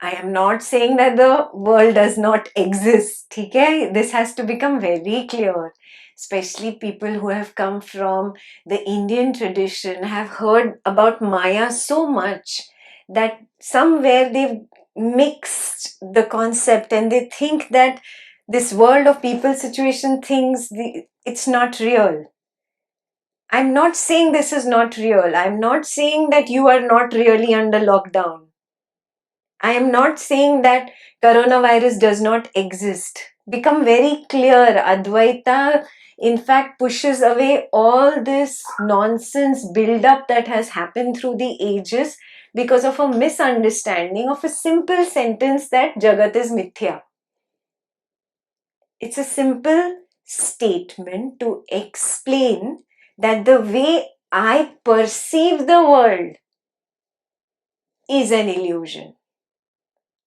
I am not saying that the world does not exist. Okay? This has to become very clear. Especially people who have come from the Indian tradition have heard about Maya so much that somewhere they've mixed the concept and they think that this world of people, situation, things, it's not real. I'm not saying this is not real. I'm not saying that you are not really under lockdown. I am not saying that coronavirus does not exist. Become very clear. Advaita, in fact, pushes away all this nonsense build-up that has happened through the ages because of a misunderstanding of a simple sentence that Jagat is mithya. It's a simple statement to explain that the way I perceive the world is an illusion.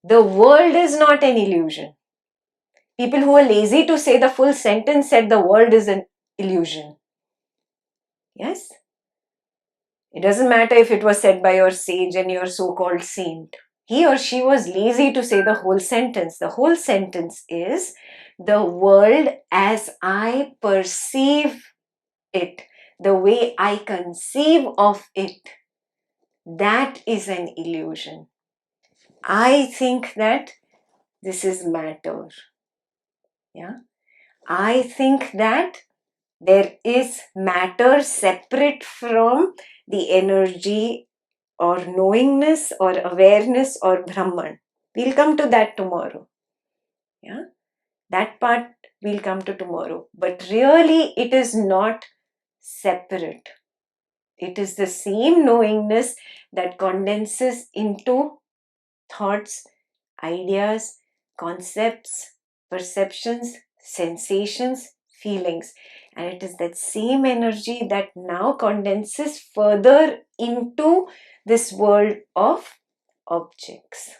The world is not an illusion. People who are lazy to say the full sentence said the world is an illusion. Yes? It doesn't matter if it was said by your sage and your so-called saint. He or she was lazy to say the whole sentence. The whole sentence is the world as I perceive it, the way I conceive of it, that is an illusion. I think that this is matter. Yeah. I think that there is matter separate from the energy or knowingness or awareness or Brahman. We'll come to that tomorrow. Yeah. That part we'll come to tomorrow. But really it is not separate. It is the same knowingness that condenses into thoughts, ideas, concepts, perceptions, sensations, feelings. And it is that same energy that now condenses further into this world of objects.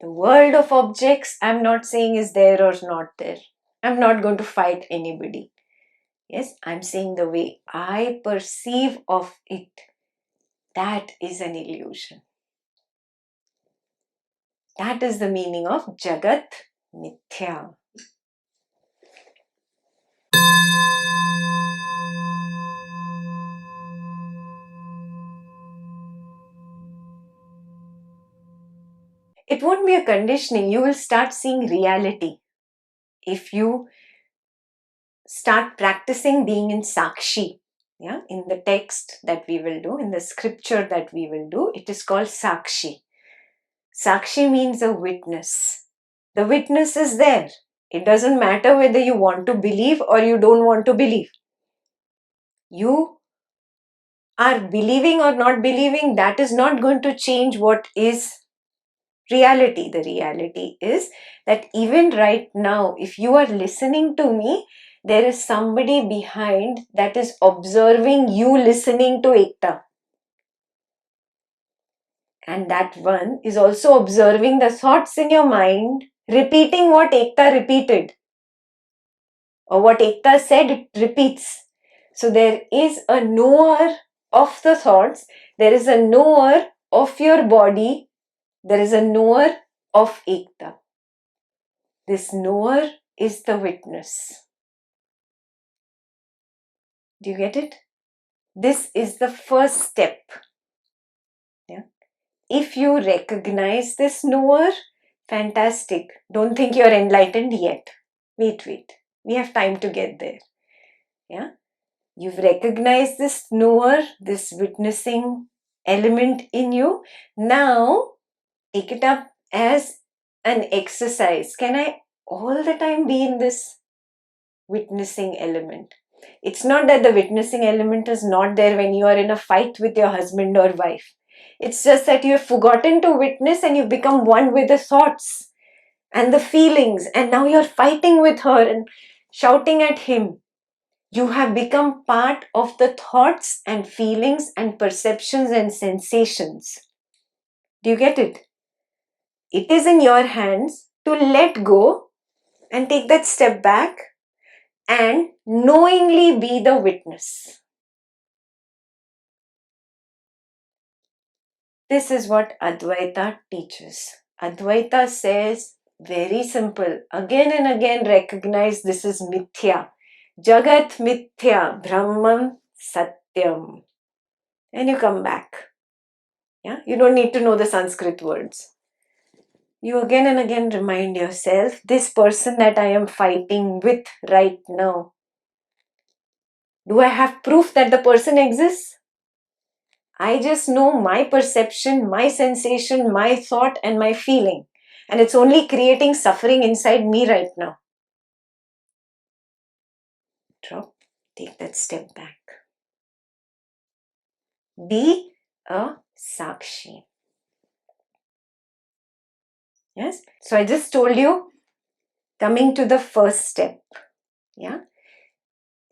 The world of objects, I'm not saying is there or not there. I'm not going to fight anybody. Yes, I'm saying the way I perceive of it, that is an illusion. That is the meaning of Jagat Mithya. It won't be a conditioning. You will start seeing reality. If you start practicing being in Sakshi, yeah, in the text that we will do, in the scripture that we will do, it is called Sakshi. Sakshi means a witness. The witness is there. It doesn't matter whether you want to believe or you don't want to believe. You are believing or not believing, that is not going to change what is reality. The reality is that even right now, if you are listening to me, there is somebody behind that is observing you listening to Ekta. And that one is also observing the thoughts in your mind, repeating what Ekta repeated. Or what Ekta said, it repeats. So there is a knower of the thoughts, there is a knower of your body, there is a knower of Ekta. This knower is the witness. Do you get it? This is the first step. Yeah. If you recognize this knower, fantastic. Don't think you're enlightened yet. Wait. We have time to get there. Yeah. You've recognized this knower, this witnessing element in you. Now, take it up as an exercise. Can I all the time be in this witnessing element? It's not that the witnessing element is not there when you are in a fight with your husband or wife. It's just that you have forgotten to witness and you've become one with the thoughts and the feelings, and now you're fighting with her and shouting at him. You have become part of the thoughts and feelings and perceptions and sensations. Do you get it? It is in your hands to let go and take that step back and knowingly be the witness. This is what Advaita teaches. Advaita says, very simple, again and again recognize this is mithya. Jagat mithya, Brahman satyam. And you come back. Yeah, you don't need to know the Sanskrit words. You again and again remind yourself, this person that I am fighting with right now, do I have proof that the person exists? I just know my perception, my sensation, my thought, and my feeling. And it's only creating suffering inside me right now. Drop, take that step back. Be a Sakshi. Yes? So I just told you, coming to the first step. Yeah?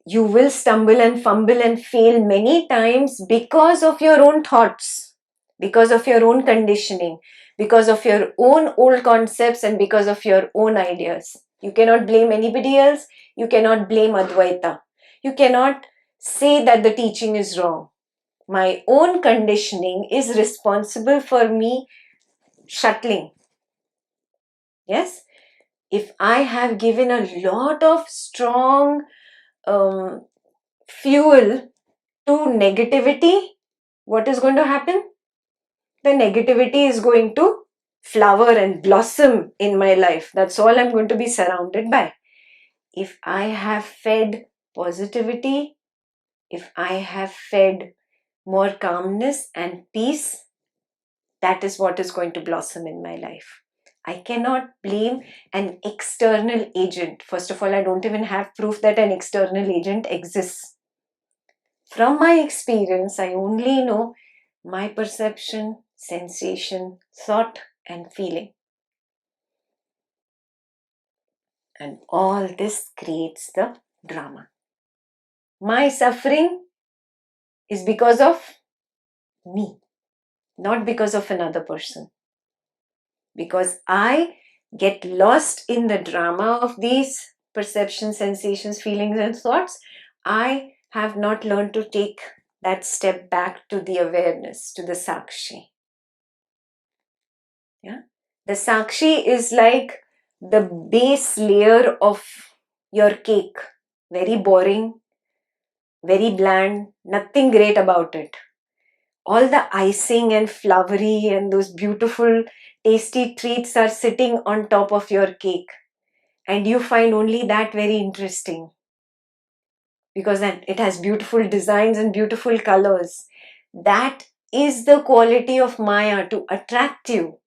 You will stumble and fumble and fail many times because of your own thoughts, because of your own conditioning, because of your own old concepts, and because of your own ideas. You cannot blame anybody else. You cannot blame Advaita. You cannot say that the teaching is wrong. My own conditioning is responsible for me shuttling. Yes? If I have given a lot of strong fuel to negativity, what is going to happen? The negativity is going to flower and blossom in my life. That's all I'm going to be surrounded by. If I have fed positivity, if I have fed more calmness and peace, that is what is going to blossom in my life. I cannot blame an external agent. First of all, I don't even have proof that an external agent exists. From my experience, I only know my perception, sensation, thought, and feeling. And all this creates the drama. My suffering is because of me, not because of another person. Because I get lost in the drama of these perceptions, sensations, feelings, and thoughts, I have not learned to take that step back to the awareness, to the Sakshi. Yeah? The Sakshi is like the base layer of your cake. Very boring, very bland, nothing great about it. All the icing and flowery and those beautiful tasty treats are sitting on top of your cake. And you find only that very interesting. Because it has beautiful designs and beautiful colors. That is the quality of Maya, to attract you.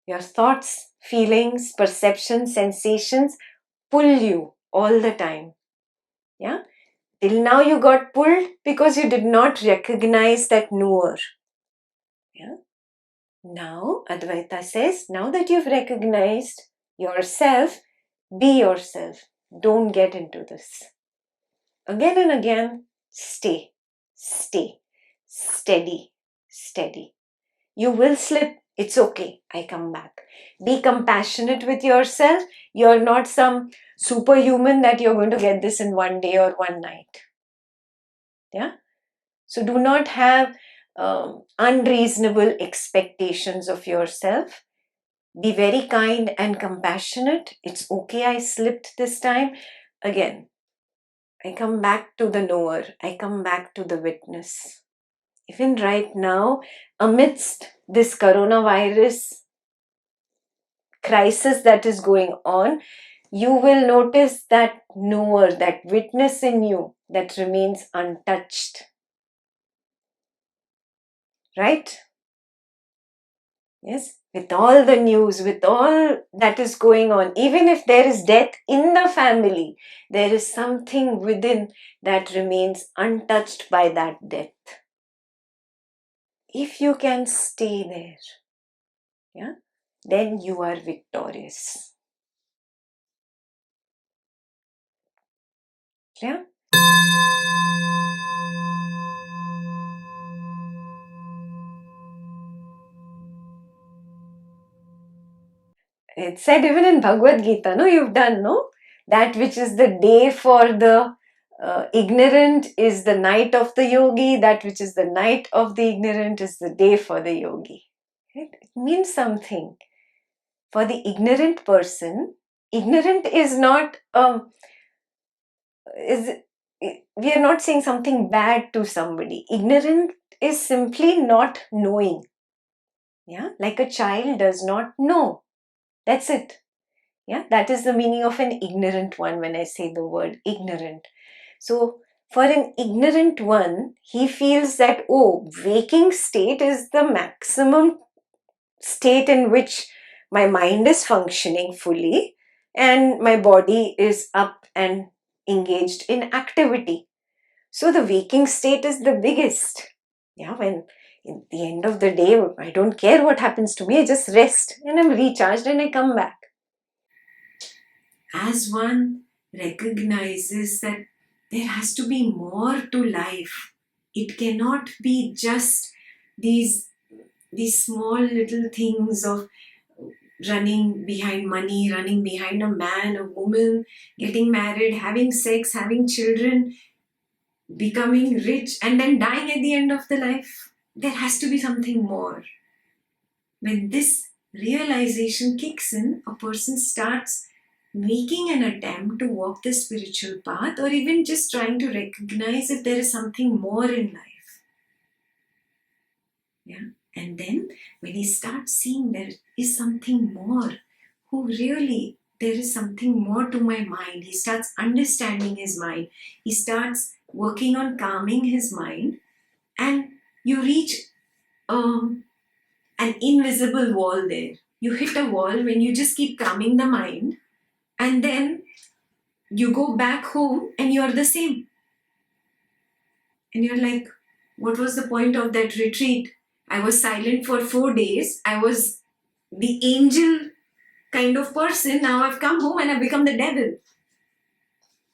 Your thoughts, feelings, perceptions, sensations pull you all the time. Yeah? Till now you got pulled because you did not recognize that knower. Yeah? Now, Advaita says, now that you've recognized yourself, be yourself. Don't get into this. Again and again, stay, steady, steady. You will slip. It's okay. I come back. Be compassionate with yourself. You're not some superhuman that you're going to get this in one day or one night. Yeah. So do not have unreasonable expectations of yourself. Be very kind and compassionate. It's okay. I slipped this time. Again, I come back to the knower. I come back to the witness. Even right now, amidst this coronavirus crisis that is going on, you will notice that knower, that witness in you that remains untouched. Right? Yes? With all the news, with all that is going on, even if there is death in the family, there is something within that remains untouched by that death. If you can stay there, yeah, then you are victorious. Yeah? It's said even in Bhagavad Gita, no? You've done, no? That which is the day for the ignorant is the night of the yogi, that which is the night of the ignorant is the day for the yogi. Right? It means something. For the ignorant person, ignorant is not, we are not saying something bad to somebody. Ignorant is simply not knowing. Yeah, like a child does not know. That's it. Yeah, that is the meaning of an ignorant one when I say the word ignorant. So, for an ignorant one, he feels that, oh, waking state is the maximum state in which my mind is functioning fully and my body is up and engaged in activity. So, the waking state is the biggest. Yeah, when in the end of the day, I don't care what happens to me, I just rest and I'm recharged and I come back. As one recognizes that there has to be more to life, it cannot be just these small little things of running behind money, running behind a man, a woman, getting married, having sex, having children, becoming rich, and then dying at the end of the life. There has to be something more. When this realization kicks in, a person starts making an attempt to walk the spiritual path, or even just trying to recognize if there is something more in life. Yeah. And then when he starts seeing there is something more, there is something more to my mind, he starts understanding his mind, he starts working on calming his mind, and you reach an invisible wall there. You hit a wall when you just keep calming the mind, and then you go back home and you're the same. And you're like, what was the point of that retreat? I was silent for 4 days. I was the angel kind of person. Now I've come home and I've become the devil.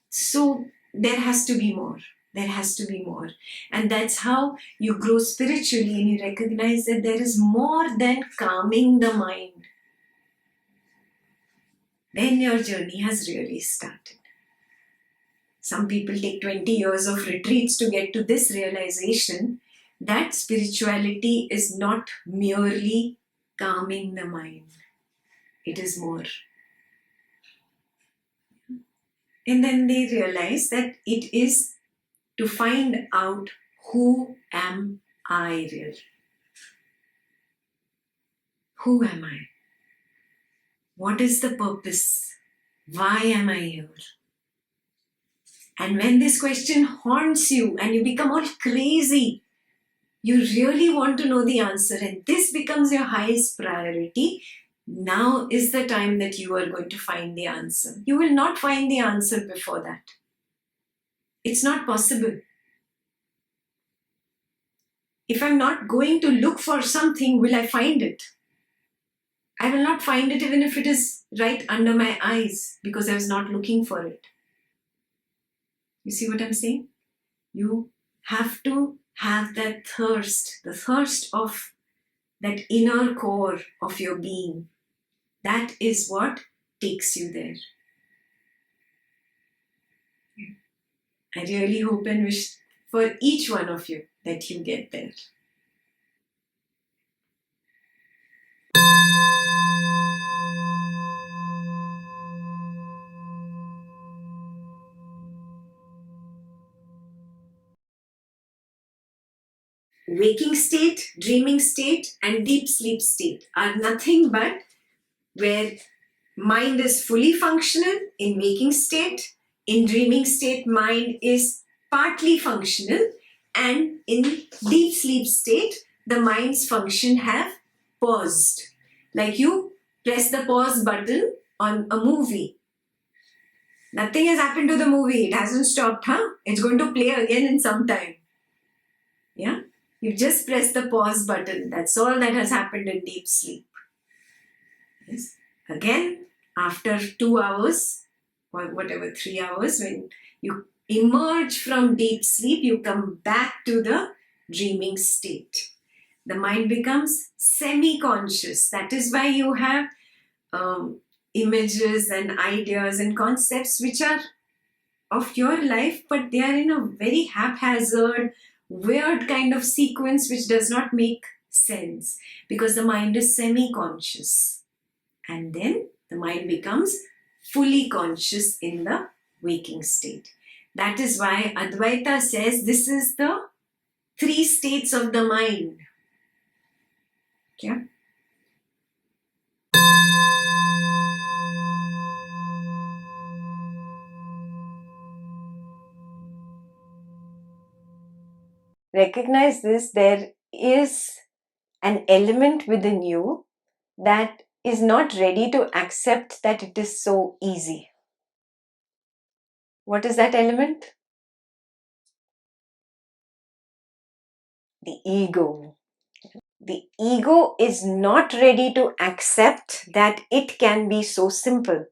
So there has to be more. There has to be more. And that's how you grow spiritually and you recognize that there is more than calming the mind. Then your journey has really started. Some people take 20 years of retreats to get to this realization that spirituality is not merely calming the mind. It is more. And then they realize that it is to find out, who am I really? Who am I? What is the purpose? Why am I here? And when this question haunts you and you become all crazy, you really want to know the answer, and this becomes your highest priority, now is the time that you are going to find the answer. You will not find the answer before that. It's not possible. If I'm not going to look for something, will I find it? I will not find it even if it is right under my eyes, because I was not looking for it. You see what I'm saying? You have to have that thirst, the thirst of that inner core of your being. That is what takes you there. I really hope and wish for each one of you that you get there. Waking state, dreaming state, and deep sleep state are nothing but where mind is fully functional in waking state. In dreaming state, mind is partly functional, and in deep sleep state, the mind's function have paused. Like you press the pause button on a movie. Nothing has happened to the movie. It hasn't stopped, huh? It's going to play again in some time. Yeah? You just press the pause button. That's all that has happened in deep sleep. Yes. Again, after 2 hours or whatever, 3 hours, when you emerge from deep sleep, you come back to the dreaming state. The mind becomes semi-conscious. That is why you have images and ideas and concepts which are of your life, but they are in a very haphazard, weird kind of sequence which does not make sense because the mind is semi conscious. And then the mind becomes fully conscious in the waking state. That is why Advaita says this is the three states of the mind. Yeah. Recognize this, there is an element within you that is not ready to accept that it is so easy. What is that element? The ego. The ego is not ready to accept that it can be so simple.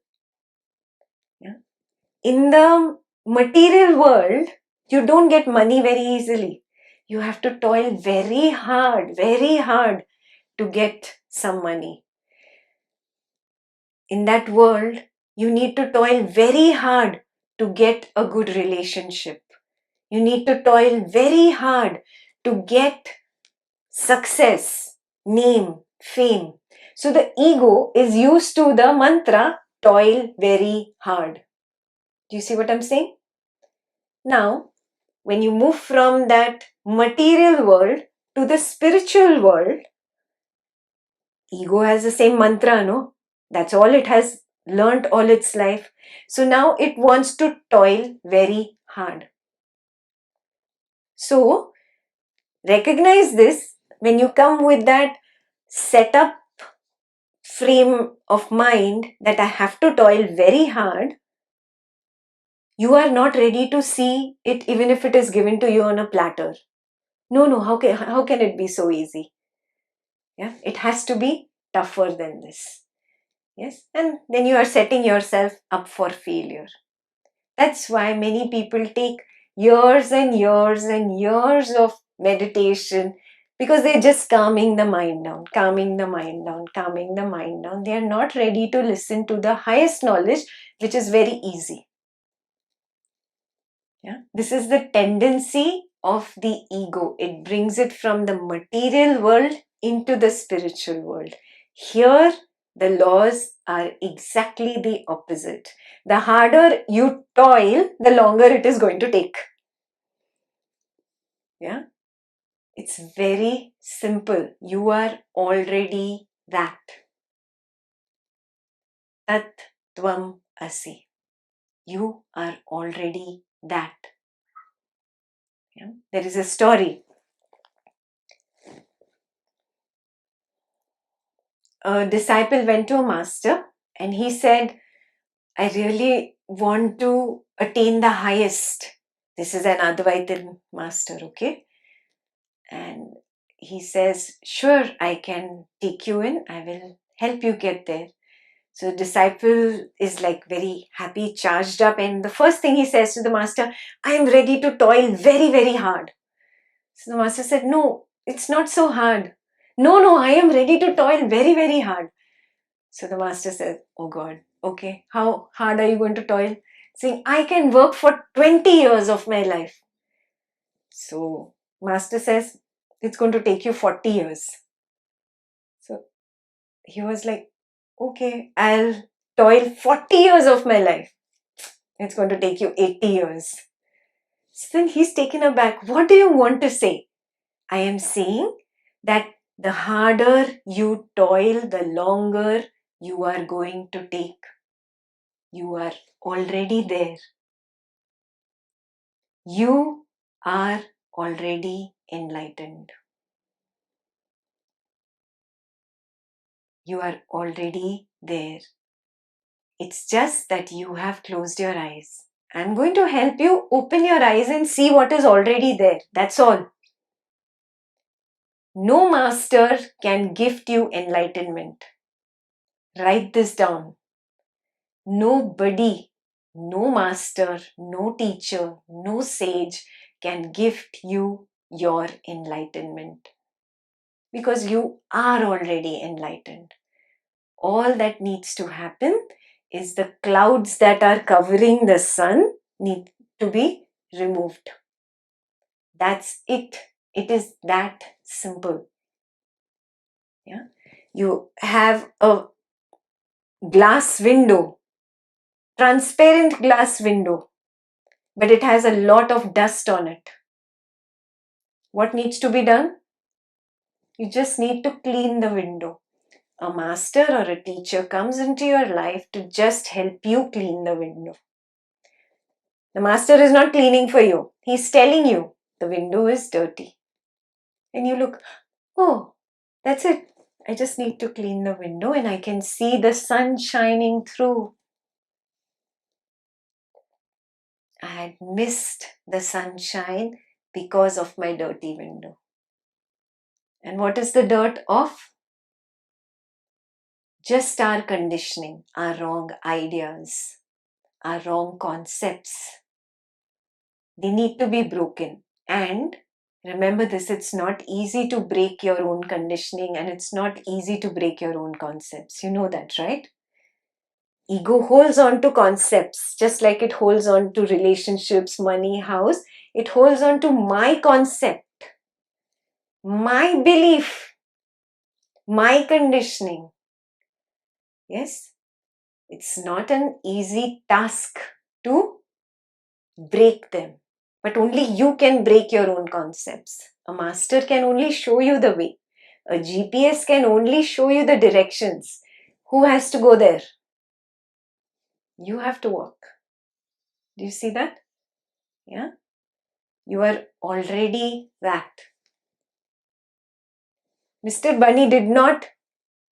Yeah? In the material world, you don't get money very easily. You have to toil very hard to get some money. In that world, you need to toil very hard to get a good relationship. You need to toil very hard to get success, name, fame. So the ego is used to the mantra, toil very hard. Do you see what I'm saying? Now, when you move from that material world to the spiritual world, ego has the same mantra, no? That's all it has learnt all its life. So now it wants to toil very hard. So recognize this when you come with that setup frame of mind that I have to toil very hard. You are not ready to see it even if it is given to you on a platter. No, how can it be so easy? Yeah, it has to be tougher than this. Yes, and then you are setting yourself up for failure. That's why many people take years and years and years of meditation because they're just calming the mind down, calming the mind down, calming the mind down. They are not ready to listen to the highest knowledge, which is very easy. Yeah, this is the tendency of the ego. It brings it from the material world into the spiritual world. Here, the laws are exactly the opposite. The harder you toil, the longer it is going to take. Yeah, it's very simple. You are already that. Tat Tvam Asi. You are already that. Yeah? There is a story. A disciple went to a master and he said, I really want to attain the highest. This is an Advaitin master, okay? And he says, sure, I can take you in. I will help you get there. So the disciple is like very happy, charged up. And the first thing he says to the master, I am ready to toil very, very hard. So the master said, no, it's not so hard. No, I am ready to toil very, very hard. So the master says, oh God, okay, how hard are you going to toil? Saying, I can work for 20 years of my life. So master says, it's going to take you 40 years. So he was like, okay, I'll toil 40 years of my life. It's going to take you 80 years. So then he's taken aback. What do you want to say? I am saying that the harder you toil, the longer you are going to take. You are already there. You are already enlightened. You are already there. It's just that you have closed your eyes. I'm going to help you open your eyes and see what is already there. That's all. No master can gift you enlightenment. Write this down. Nobody, no master, no teacher, no sage can gift you your enlightenment. Because you are already enlightened. All that needs to happen is the clouds that are covering the sun need to be removed. That's it. It is that simple. Yeah. You have a glass window, transparent glass window, but it has a lot of dust on it. What needs to be done? You just need to clean the window. A master or a teacher comes into your life to just help you clean the window. The master is not cleaning for you. He's telling you the window is dirty. And you look, oh, that's it. I just need to clean the window and I can see the sun shining through. I had missed the sunshine because of my dirty window. And what is the dirt of? Just our conditioning, our wrong ideas, our wrong concepts. They need to be broken. And remember this, it's not easy to break your own conditioning and it's not easy to break your own concepts. You know that, right? Ego holds on to concepts just like it holds on to relationships, money, house. It holds on to my concept, my belief, my conditioning. Yes, it's not an easy task to break them, but only you can break your own concepts. A master can only show you the way. A GPS can only show you the directions. Who has to go there? You have to walk. Do you see that? Yeah. You are already that. Mr. Bunny did not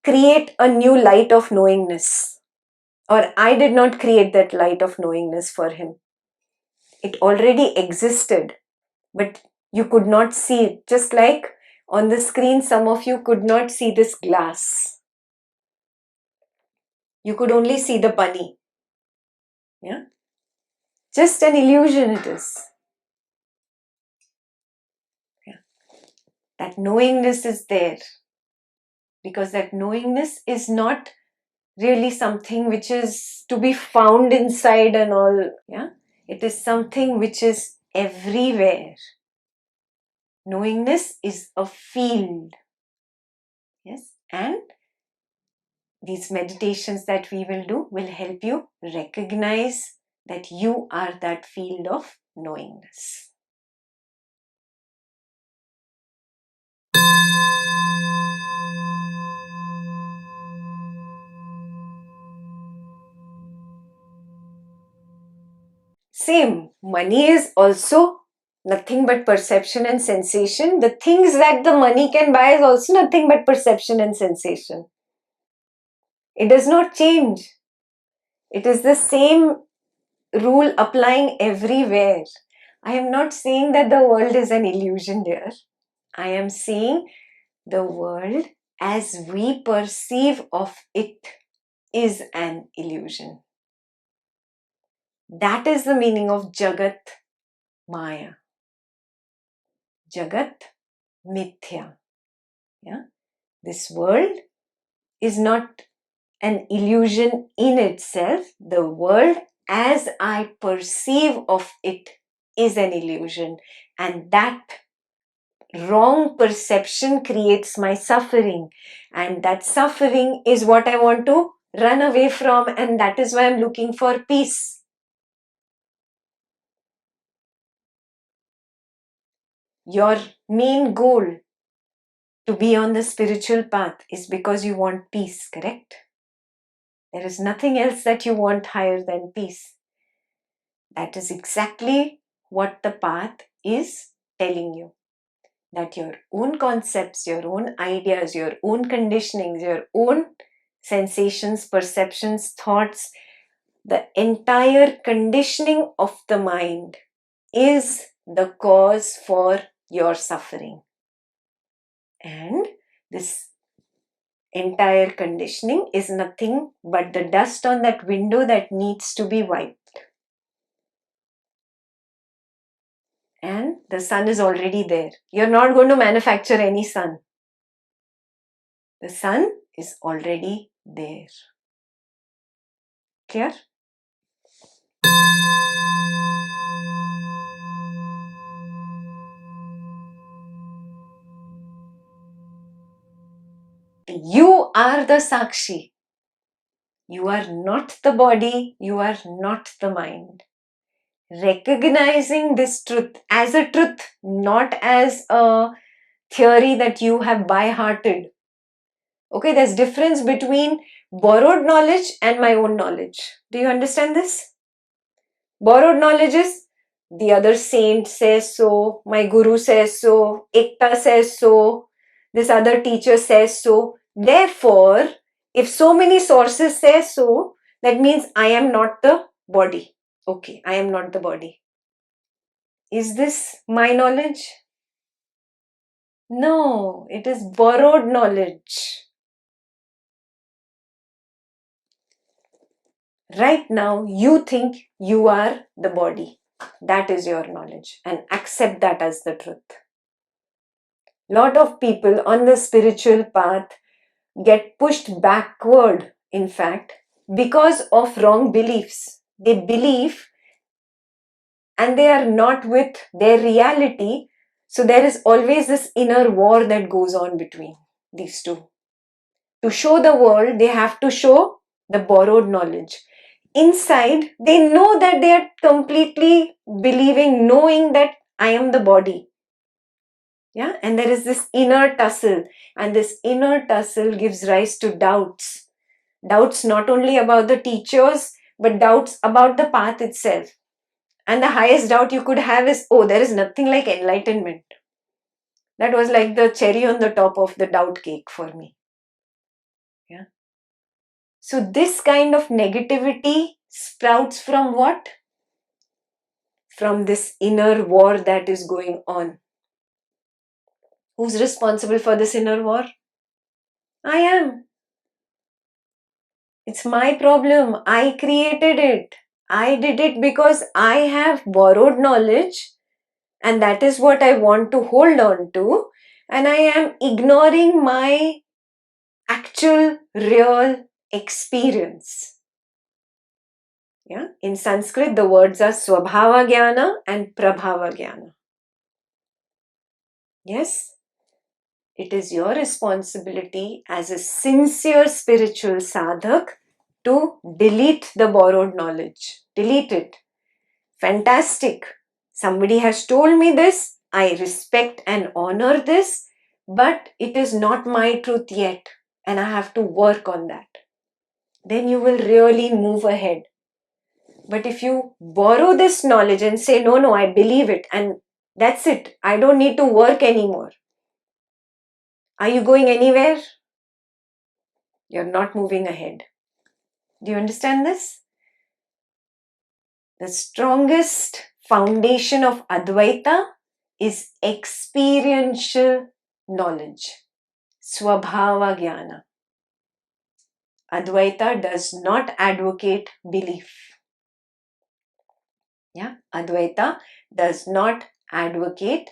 create a new light of knowingness, or I did not create that light of knowingness for him. It already existed, but you could not see it. Just like on the screen, some of you could not see this glass. You could only see the bunny. Yeah? Just an illusion it is. Yeah. That knowingness is there. Because that knowingness is not really something which is to be found inside and all. Yeah? It is something which is everywhere. Knowingness is a field. Yes? And these meditations that we will do will help you recognize that you are that field of knowingness. Same, money is also nothing but perception and sensation. The things that the money can buy is also nothing but perception and sensation. It does not change. It is the same rule applying everywhere. I am not saying that the world is an illusion, dear. I am saying the world as we perceive of it is an illusion. That is the meaning of Jagat Maya. Jagat Mithya. Yeah? This world is not an illusion in itself. The world as I perceive of it is an illusion. And that wrong perception creates my suffering. And that suffering is what I want to run away from. And that is why I'm looking for peace. Your main goal to be on the spiritual path is because you want peace, correct? There is nothing else that you want higher than peace. That is exactly what the path is telling you. That your own concepts, your own ideas, your own conditionings, your own sensations, perceptions, thoughts, the entire conditioning of the mind is the cause for your suffering. And this entire conditioning is nothing but the dust on that window that needs to be wiped. And the sun is already there. You're not going to manufacture any sun. The sun is already there. Clear? You are the Sakshi. You are not the body. You are not the mind. Recognizing this truth as a truth, not as a theory that you have by-hearted. Okay, there's difference between borrowed knowledge and my own knowledge. Do you understand this? Borrowed knowledge is the other saint says so, my guru says so, Ekta says so, this other teacher says so. Therefore, if so many sources say so, that means I am not the body. Okay, I am not the body. Is this my knowledge? No, it is borrowed knowledge. Right now, you think you are the body. That is your knowledge, and accept that as the truth. Lot of people on the spiritual path get pushed backward, in fact, because of wrong beliefs. They believe and they are not with their reality. So there is always this inner war that goes on between these two. To show the world, they have to show the borrowed knowledge. Inside, they know that they are completely believing, knowing that I am the body. Yeah, and there is this inner tussle, and this inner tussle gives rise to doubts. Doubts not only about the teachers, but doubts about the path itself. And the highest doubt you could have is, oh, there is nothing like enlightenment. That was like the cherry on the top of the doubt cake for me. Yeah. So this kind of negativity sprouts from what? From this inner war that is going on. Who's responsible for this inner war? I am. It's my problem. I created it. I did it because I have borrowed knowledge, and that is what I want to hold on to. And I am ignoring my actual, real experience. Yeah. In Sanskrit, the words are Swabhava Jnana and Prabhava Jnana. Yes. It is your responsibility as a sincere spiritual sadhak to delete the borrowed knowledge. Delete it. Fantastic. Somebody has told me this. I respect and honor this, but it is not my truth yet, and I have to work on that. Then you will really move ahead. But if you borrow this knowledge and say, no, I believe it, and that's it, I don't need to work anymore. Are you going anywhere? You're not moving ahead. Do you understand this? The strongest foundation of Advaita is experiential knowledge. Swabhava Jnana. Advaita does not advocate belief. Yeah, Advaita does not advocate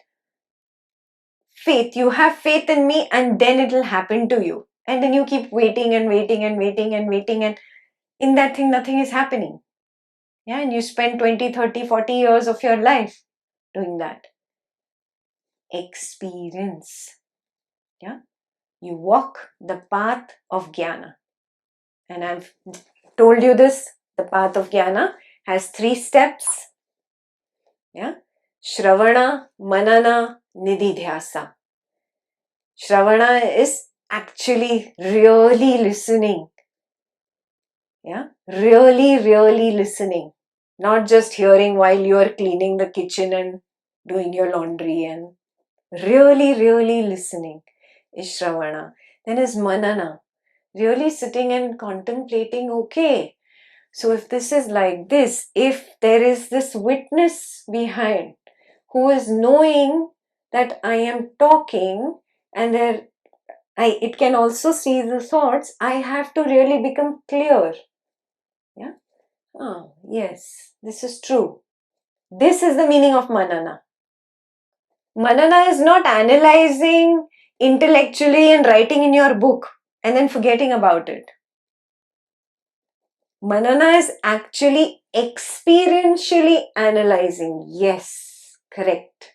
faith. You have faith in me and then it will happen to you. And then you keep waiting and waiting and waiting and waiting, and in that thing nothing is happening. Yeah, and you spend 20, 30, 40 years of your life doing that. Experience. Yeah, you walk the path of Jnana. And I've told you this, the path of Jnana has 3 steps. Yeah, Shravana, Manana, Nididhyasa. Shravana is actually really listening. Yeah, really listening. Not just hearing while you are cleaning the kitchen and doing your laundry, and really listening is Shravana. Then is Manana. Really sitting and contemplating, okay, so if this is like this, if there is this witness behind who is knowing that I am talking, and it can also see the thoughts, I have to really become clear. Yeah. Oh, yes, this is true. This is the meaning of Manana. Manana is not analyzing intellectually and writing in your book and then forgetting about it. Manana is actually experientially analyzing. Yes, correct.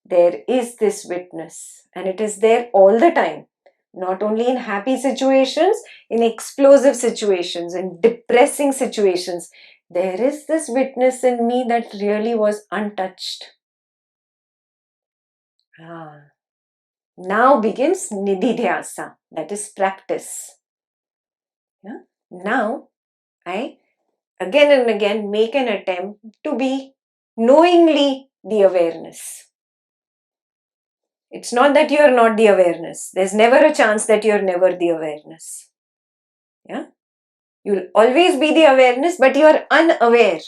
There is this witness and it is there all the time. Not only in happy situations, in explosive situations, in depressing situations. There is this witness in me that really was untouched. Now begins nididhyasa, that is practice. Yeah? Now I again and again make an attempt to be knowingly the awareness. It's not that you are not the awareness. There's never a chance that you're never the awareness. Yeah? You'll always be the awareness, but you are unaware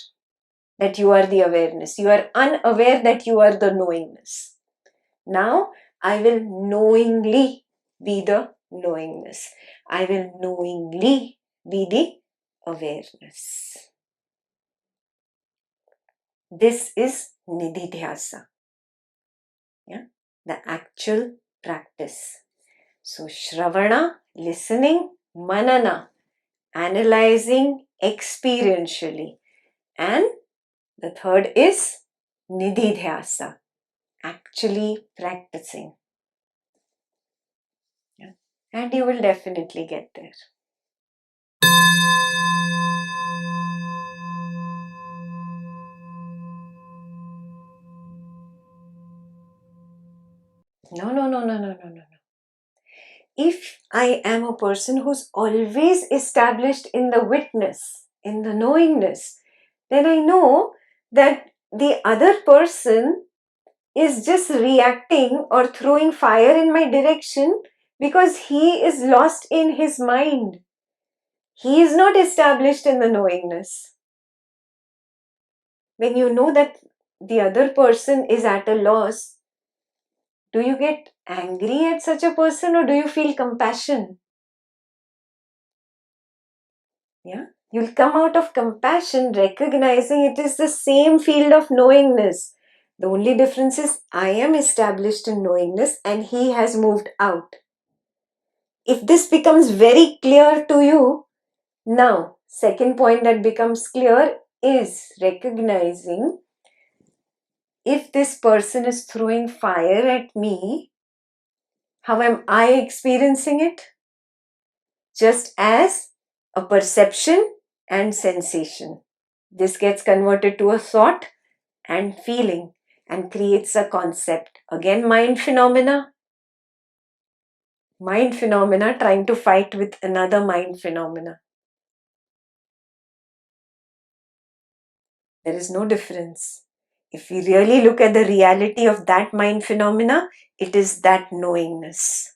that you are the awareness. You are unaware that you are the knowingness. Now, I will knowingly be the knowingness. I will knowingly be the awareness. This is nididhyasa. Yeah? The actual practice. So, Shravana, listening, Manana, analyzing experientially. And the third is nididhyasa, actually practicing. Yeah. And you will definitely get there. No. If I am a person who's always established in the witness, in the knowingness, then I know that the other person is just reacting or throwing fire in my direction because he is lost in his mind. He is not established in the knowingness. When you know that the other person is at a loss, do you get angry at such a person or do you feel compassion? Yeah, you'll come out of compassion recognizing it is the same field of knowingness. The only difference is I am established in knowingness and he has moved out. If this becomes very clear to you, now, second point that becomes clear is recognizing if this person is throwing fire at me, how am I experiencing it? Just as a perception and sensation. This gets converted to a thought and feeling and creates a concept. Again, mind phenomena. Mind phenomena trying to fight with another mind phenomena. There is no difference. If we really look at the reality of that mind phenomena, it is that knowingness.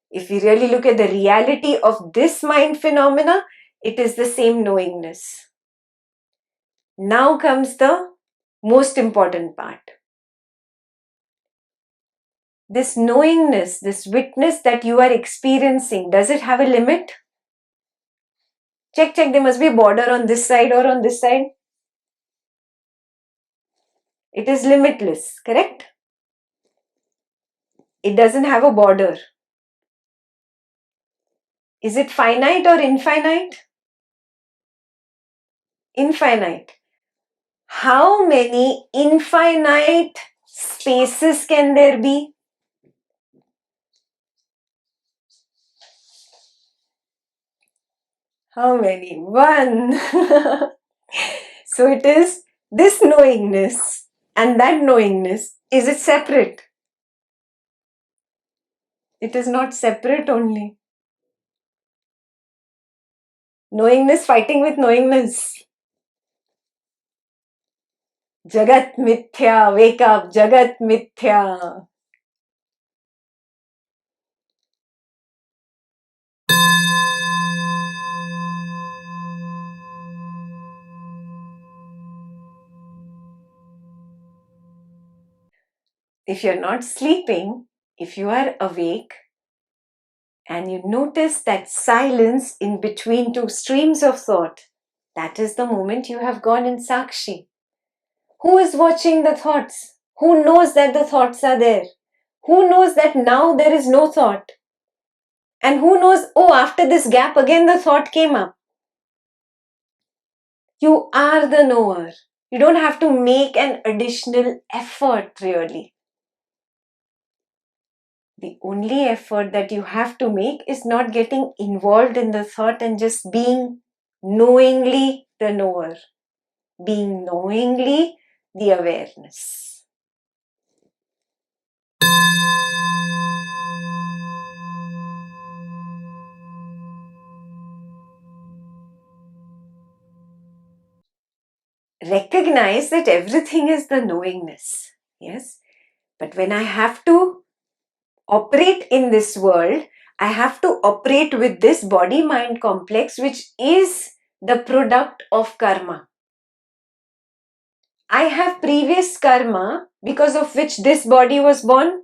If we really look at the reality of this mind phenomena, it is the same knowingness. Now comes the most important part. This knowingness, this witness that you are experiencing, does it have a limit? Check, there must be a border on this side or on this side. It is limitless, correct? It doesn't have a border. Is it finite or infinite? Infinite. How many infinite spaces can there be? How many? One. So it is this knowingness and that knowingness. Is it separate? It is not separate only. Knowingness fighting with knowingness. Jagat Mithya, wake up, Jagat Mithya. If you're not sleeping, if you are awake and you notice that silence in between two streams of thought, that is the moment you have gone in Sakshi. Who is watching the thoughts? Who knows that the thoughts are there? Who knows that now there is no thought? And who knows, oh, after this gap again the thought came up? You are the knower. You don't have to make an additional effort really. The only effort that you have to make is not getting involved in the thought and just being knowingly the knower, being knowingly the awareness. Recognize that everything is the knowingness. Yes. But when I have to operate in this world, I have to operate with this body-mind complex, which is the product of karma. I have previous karma because of which this body was born.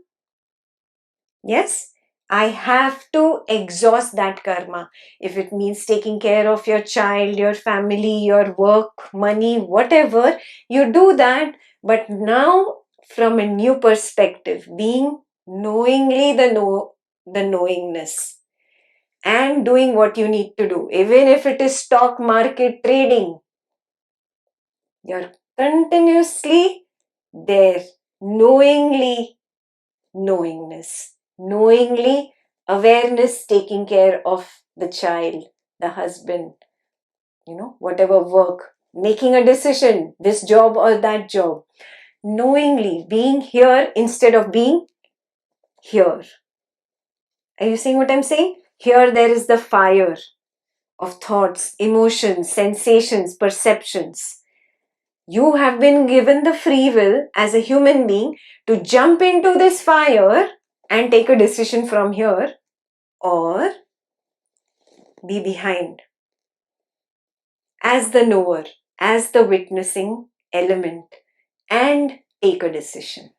Yes, I have to exhaust that karma. If it means taking care of your child, your family, your work, money, whatever, you do that. But now from a new perspective, being knowingly the knowingness and doing what you need to do, even if it is stock market trading, you're continuously there, knowingly knowingness, knowingly awareness, taking care of the child, the husband, whatever work, making a decision, this job or that job, knowingly being here instead of being here. Are you seeing what I'm saying? Here there is the fire of thoughts, emotions, sensations, perceptions. You have been given the free will as a human being to jump into this fire and take a decision from here, or be behind as the knower, as the witnessing element, and take a decision.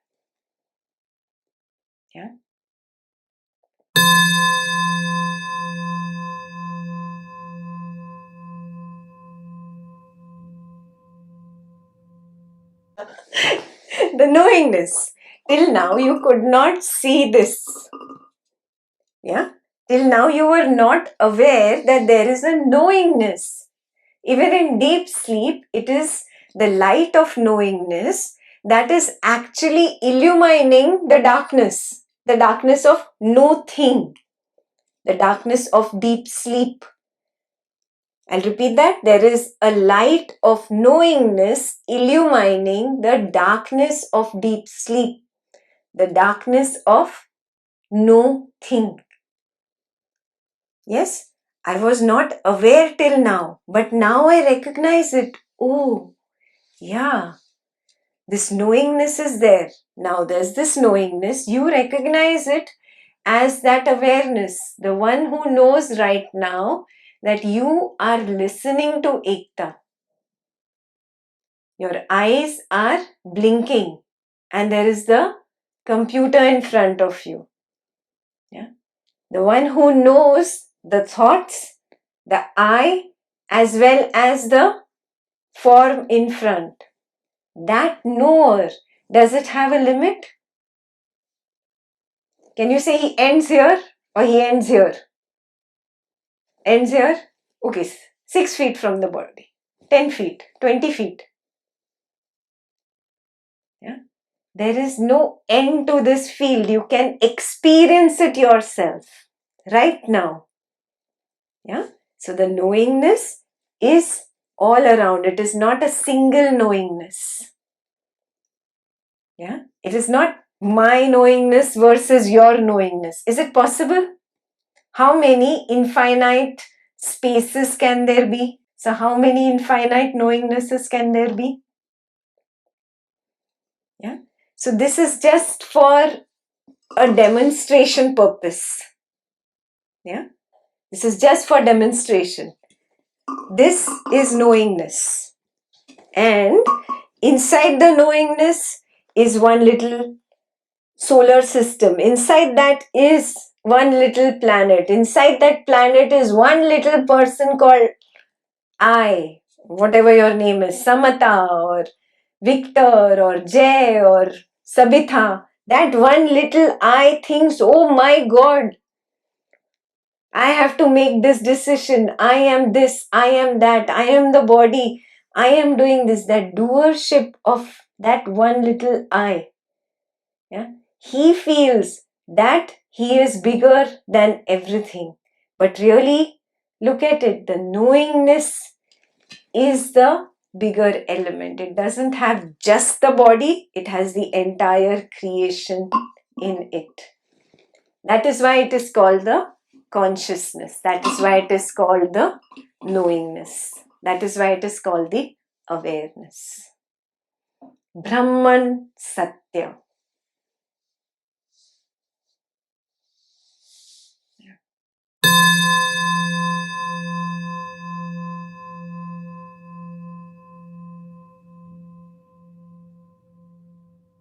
Yeah. The knowingness. Till now you could not see this. Yeah. Till now you were not aware that there is a knowingness. Even in deep sleep, it is the light of knowingness that is actually illumining the darkness of no thing, the darkness of deep sleep. I'll repeat that. There is a light of knowingness illumining the darkness of deep sleep, the darkness of no thing. Yes, I was not aware till now, but now I recognize it. Oh, yeah, this knowingness is there. Now there's this knowingness. You recognize it as that awareness, the one who knows right now that you are listening to Ekta. Your eyes are blinking and there is the computer in front of you. Yeah? The one who knows the thoughts, the I, as well as the form in front. That knower, does it have a limit? Can you say he ends here or he ends here? Ends here? Okay, 6 feet from the body, 10 feet, 20 feet. Yeah? There is no end to this field. You can experience it yourself right now. Yeah? So the knowingness is all around. It is not a single knowingness. Yeah? It is not my knowingness versus your knowingness. Is it possible? How many infinite spaces can there be? So how many infinite knowingnesses can there be? Yeah. So this is just for a demonstration purpose. Yeah. This is just for demonstration. This is knowingness. And inside the knowingness is one little solar system. Inside that is one little planet. Inside that planet is one little person called I, whatever your name is, Samata or Victor or Jay or Sabitha. That one little I thinks, oh my God, I have to make this decision. I am this, I am that, I am the body, I am doing this. That doership of that one little I. Yeah? He feels that He is bigger than everything. But really, look at it. The knowingness is the bigger element. It doesn't have just the body, it has the entire creation in it. That is why it is called the consciousness. That is why it is called the knowingness. That is why it is called the awareness. Brahman Satya.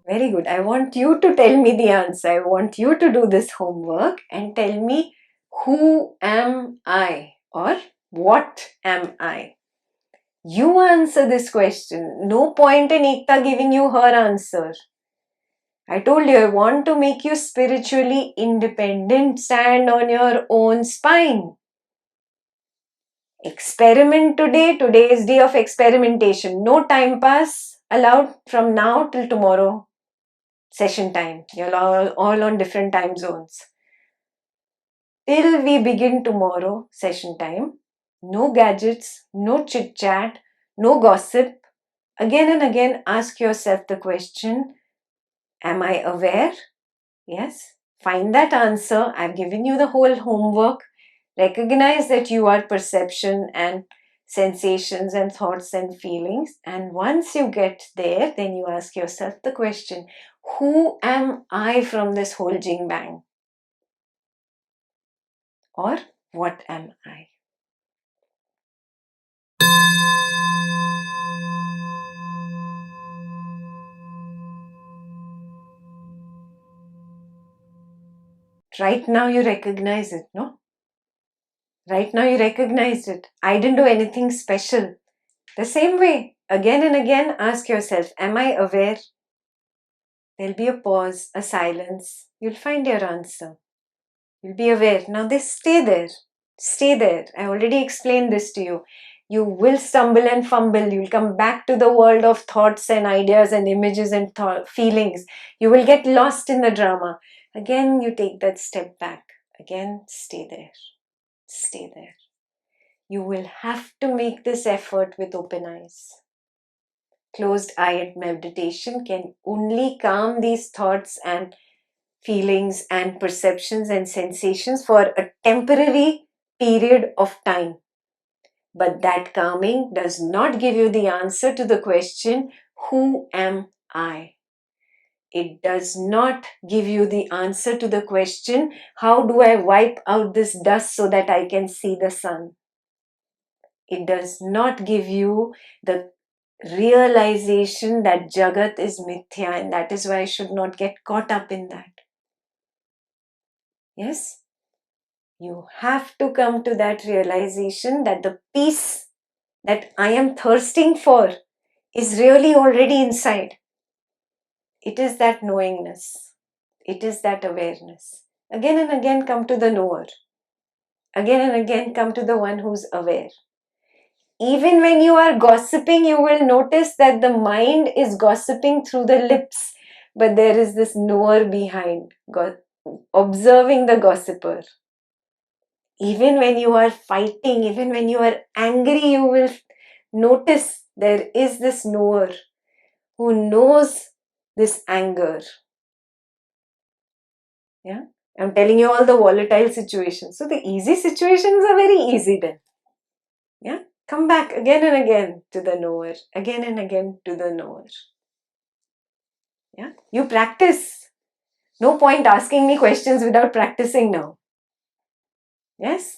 Very good. I want you to tell me the answer. I want you to do this homework and tell me, who am I or what am I? You answer this question. No point in Ekta giving you her answer. I told you, I want to make you spiritually independent. Stand on your own spine. Experiment today. Today is day of experimentation. No time pass allowed from now till tomorrow. Session time. You're all on different time zones. Till we begin tomorrow, session time. No gadgets, no chit chat, no gossip. Again and again ask yourself the question, am I aware? Yes. Find that answer. I've given you the whole homework. Recognize that you are perception and sensations and thoughts and feelings. And once you get there, then you ask yourself the question, who am I from this whole jing bang? Or what am I? Right now you recognize it, no? Right now you recognized it. I didn't do anything special. The same way, again and again, ask yourself, am I aware? There'll be a pause, a silence. You'll find your answer. You'll be aware. Now stay there. Stay there. I already explained this to you. You will stumble and fumble. You'll come back to the world of thoughts and ideas and images and feelings. You will get lost in the drama. Again, you take that step back. Again, stay there. Stay there. You will have to make this effort with open eyes. Closed-eyed meditation can only calm these thoughts and feelings and perceptions and sensations for a temporary period of time. But that calming does not give you the answer to the question, who am I? It does not give you the answer to the question, how do I wipe out this dust so that I can see the sun? It does not give you the realization that Jagat is mithya, and that is why I should not get caught up in that. Yes? You have to come to that realization that the peace that I am thirsting for is really already inside. It is that knowingness. It is that awareness. Again and again come to the knower. Again and again come to the one who's aware. Even when you are gossiping, you will notice that the mind is gossiping through the lips, but there is this knower behind, observing the gossiper. Even when you are fighting, even when you are angry, you will notice there is this knower who knows this anger. Yeah, I'm telling you all the volatile situations. So the easy situations are very easy then. Yeah, come back again and again to the knower, again and again to the knower. Yeah, you practice. No point asking me questions without practicing now. Yes?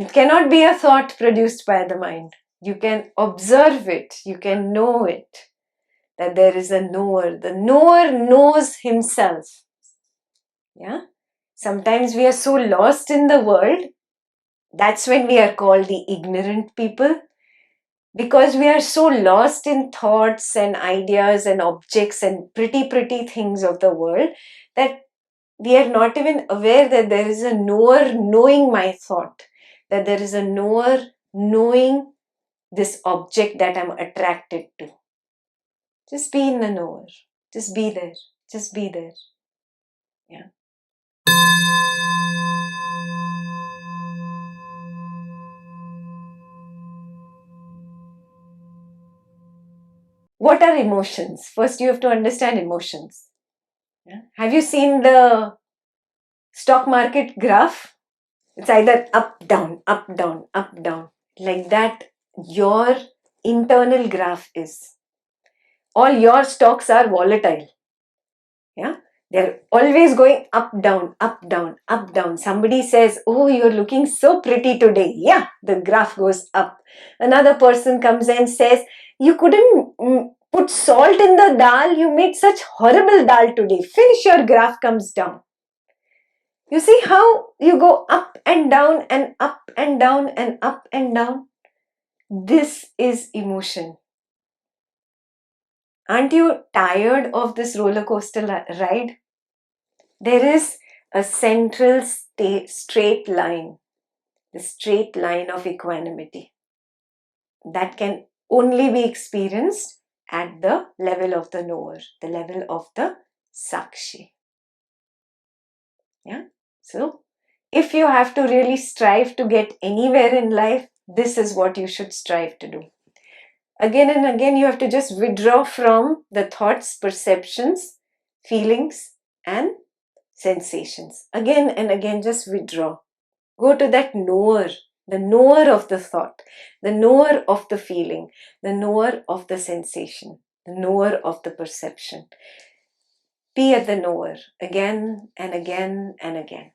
It cannot be a thought produced by the mind. You can observe it. You can know it. That there is a knower. The knower knows himself. Yeah? Sometimes we are so lost in the world. That's when we are called the ignorant people. Because we are so lost in thoughts and ideas and objects and pretty things of the world that we are not even aware that there is a knower knowing my thought, that there is a knower knowing this object that I'm attracted to. Just be in the knower. Just be there. Just be there. Yeah. What are emotions? First, you have to understand emotions. Yeah. Have you seen the stock market graph? It's either up, down, up, down, up, down. Like that, your internal graph is. All your stocks are volatile. Yeah. They're always going up, down, up, down, up, down. Somebody says, oh, you're looking so pretty today. Yeah, the graph goes up. Another person comes and says, you couldn't put salt in the dal. You made such horrible dal today. Finish, your graph comes down. You see how you go up and down and up and down and up and down? This is emotion. Aren't you tired of this roller coaster ride? There is a central straight line, the straight line of equanimity that can only be experienced at the level of the knower, the level of the Sakshi. Yeah. So, if you have to really strive to get anywhere in life, this is what you should strive to do. Again and again, you have to just withdraw from the thoughts, perceptions, feelings, and sensations. Again and again, just withdraw. Go to that knower, the knower of the thought, the knower of the feeling, the knower of the sensation, the knower of the perception. Be at the knower again and again and again.